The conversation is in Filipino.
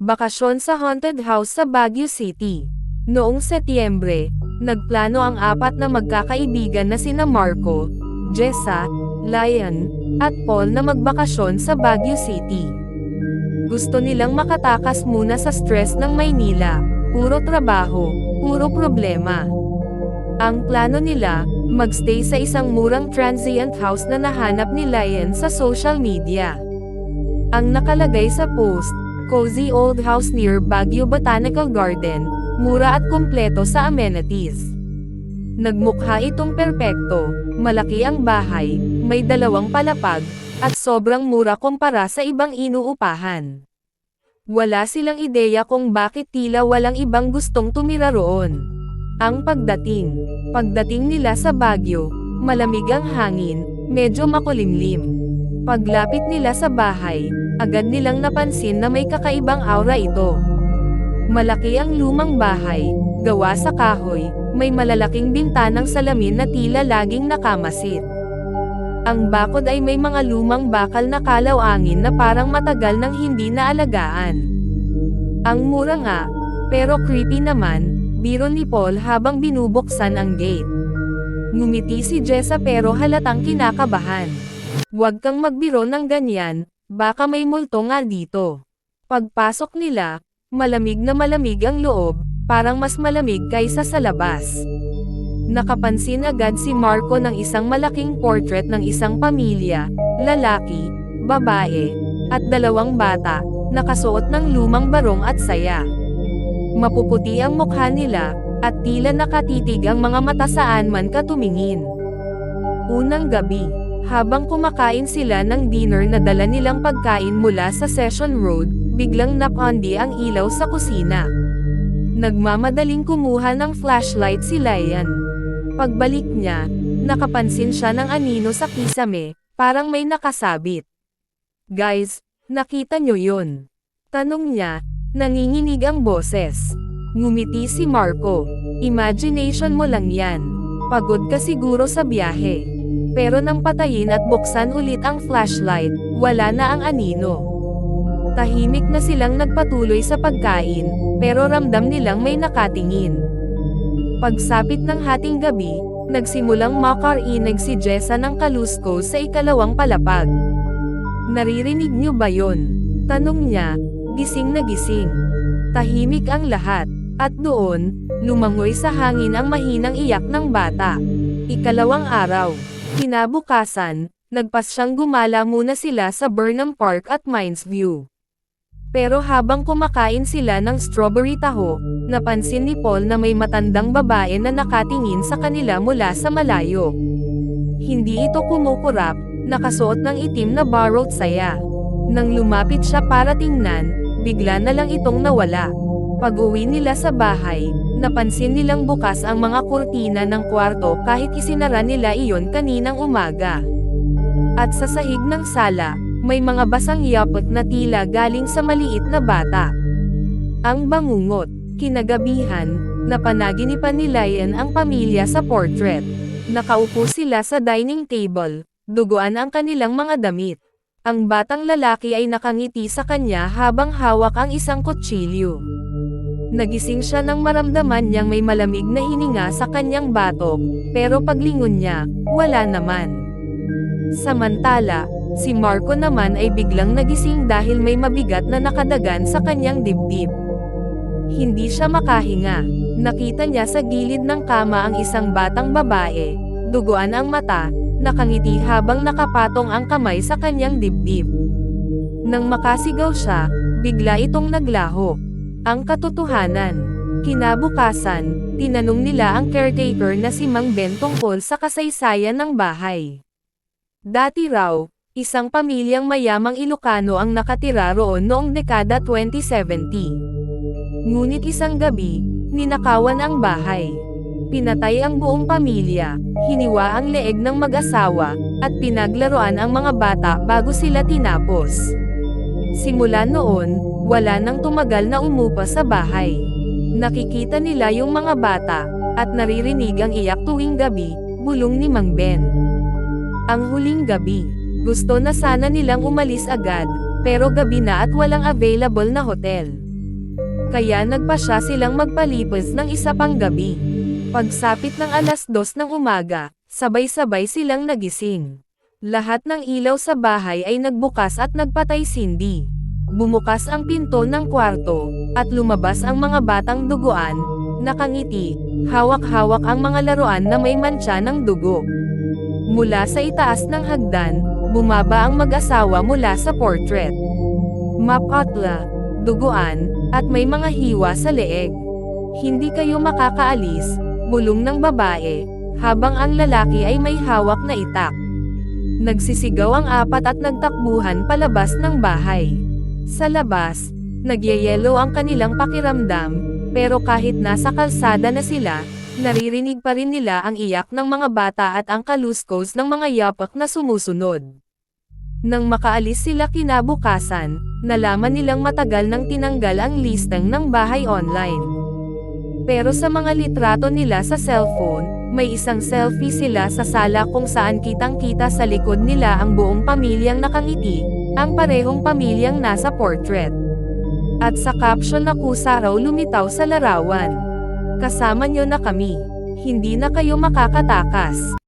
Bakasyon sa haunted house sa Baguio City. Noong Setyembre, nagplano ang apat na magkakaibigan na sina Marco, Jessa, Lion, at Paul na magbakasyon sa Baguio City. Gusto nilang makatakas muna sa stress ng Maynila, puro trabaho, puro problema. Ang plano nila, magstay sa isang murang transient house na nahanap ni Lion sa social media. Ang nakalagay sa post, cozy old house near Baguio Botanical Garden, mura at kumpleto sa amenities. Nagmukha itong perpekto, malaki ang bahay, may 2 palapag, at sobrang mura kumpara sa ibang inuupahan. Wala silang ideya kung bakit tila walang ibang gustong tumira roon. Ang pagdating nila sa Baguio, malamig ang hangin, medyo makulimlim. Paglapit nila sa bahay, agad nilang napansin na may kakaibang aura ito. Malaki ang lumang bahay, gawa sa kahoy, may malalaking bintanang salamin na tila laging nakamasid. Ang bakod ay may mga lumang bakal na kalawangin na parang matagal nang hindi naalagaan. Ang mura nga, pero creepy naman, biro ni Paul habang binubuksan ang gate. Ngumiti si Jessa pero halatang kinakabahan. Huwag kang magbiro ng ganyan, baka may multo nga dito. Pagpasok nila, malamig na malamig ang loob, parang mas malamig kaysa sa labas. Nakapansin agad si Marco ng isang malaking portrait ng isang pamilya, lalaki, babae, at 2 bata, nakasuot ng lumang barong at saya. Mapuputi ang mukha nila, at tila nakatitig ang mga mata saan man ka tumingin. Unang gabi, habang kumakain sila ng dinner na dala nilang pagkain mula sa Session Road, biglang napandi ang ilaw sa kusina. Nagmamadaling kumuha ng flashlight si Lion. Pagbalik niya, nakapansin siya ng anino sa kisame, parang may nakasabit. "Guys, nakita nyo yun?" Tanong niya, nanginginig ang boses. Ngumiti si Marco. "Imagination mo lang yan. Pagod ka siguro sa biyahe." Pero nang patayin at buksan ulit ang flashlight, wala na ang anino. Tahimik na silang nagpatuloy sa pagkain, pero ramdam nilang may nakatingin. Pagsapit ng hating gabi, nagsimulang makarinig si Jessa ng kalusko sa 2 palapag. "Naririnig niyo ba yon?" Tanong niya, gising na gising. Tahimik ang lahat, at doon, lumangoy sa hangin ang mahinang iyak ng bata. 2 araw. Kinabukasan, nagpasyang gumala muna sila sa Burnham Park at Mines View. Pero habang kumakain sila ng strawberry taho, napansin ni Paul na may matandang babae na nakatingin sa kanila mula sa malayo. Hindi ito kumukurap, nakasuot ng itim na borrowed saya. Nang lumapit siya para tingnan, bigla na lang itong nawala. Pag-uwi nila sa bahay, napansin nilang bukas ang mga kurtina ng kwarto kahit isinara nila iyon kaninang umaga. At sa sahig ng sala, may mga basang yapot na tila galing sa maliit na bata. Ang bangungot, kinagabihan, napanaginipan ni Lion ang pamilya sa portrait. Nakaupo sila sa dining table, duguan ang kanilang mga damit. Ang batang lalaki ay nakangiti sa kanya habang hawak ang isang kutsilyo. Nagising siya nang maramdaman niyang may malamig na hininga sa kanyang batok, pero paglingon niya, wala naman. Samantala, si Marco naman ay biglang nagising dahil may mabigat na nakadagan sa kanyang dibdib. Hindi siya makahinga. Nakita niya sa gilid ng kama ang isang batang babae, duguan ang mata, nakangiti habang nakapatong ang kamay sa kanyang dibdib. Nang makasigaw siya, bigla itong naglaho. Ang katotohanan. Kinabukasan, tinanong nila ang caretaker na si Mang Ben tungkol sa kasaysayan ng bahay. Dati raw, isang pamilyang mayamang Ilocano ang nakatira roon noong dekada 2070. Ngunit isang gabi, ninakawan ang bahay. Pinatay ang buong pamilya, hiniwa ang leeg ng mag-asawa, at pinaglaruan ang mga bata bago sila tinapos. Simula noon, wala nang tumagal na umupa sa bahay. Nakikita nila yung mga bata, at naririnig ang iyak tuwing gabi, bulong ni Mang Ben. Ang huling gabi, gusto na sana nilang umalis agad, pero gabi na at walang available na hotel. Kaya nagpasya silang magpalipas ng isa pang gabi. Pagsapit ng 2:00 ng umaga, sabay-sabay silang nagising. Lahat ng ilaw sa bahay ay nagbukas at nagpatay sindi. Bumukas ang pinto ng kwarto, at lumabas ang mga batang duguan, nakangiti, hawak-hawak ang mga laruan na may mantsa ng dugo. Mula sa itaas ng hagdan, bumaba ang mag-asawa mula sa portrait. Mapatla, duguan, at may mga hiwa sa leeg. Hindi kayo makakaalis, bulong ng babae, habang ang lalaki ay may hawak na itak. Nagsisigaw ang apat at nagtakbuhan palabas ng bahay. Sa labas, nagyayelo ang kanilang pakiramdam, pero kahit nasa kalsada na sila, naririnig pa rin nila ang iyak ng mga bata at ang kaluskos ng mga yapak na sumusunod. Nang makaalis sila kinabukasan, nalaman nilang matagal nang tinanggal ang listang ng bahay online. Pero sa mga litrato nila sa cellphone, may isang selfie sila sa sala kung saan kitang-kita sa likod nila ang buong pamilyang nakangiti, ang parehong pamilyang nasa portrait. At sa caption na kusa raw lumitaw sa larawan. Kasama nyo na kami. Hindi na kayo makakatakas.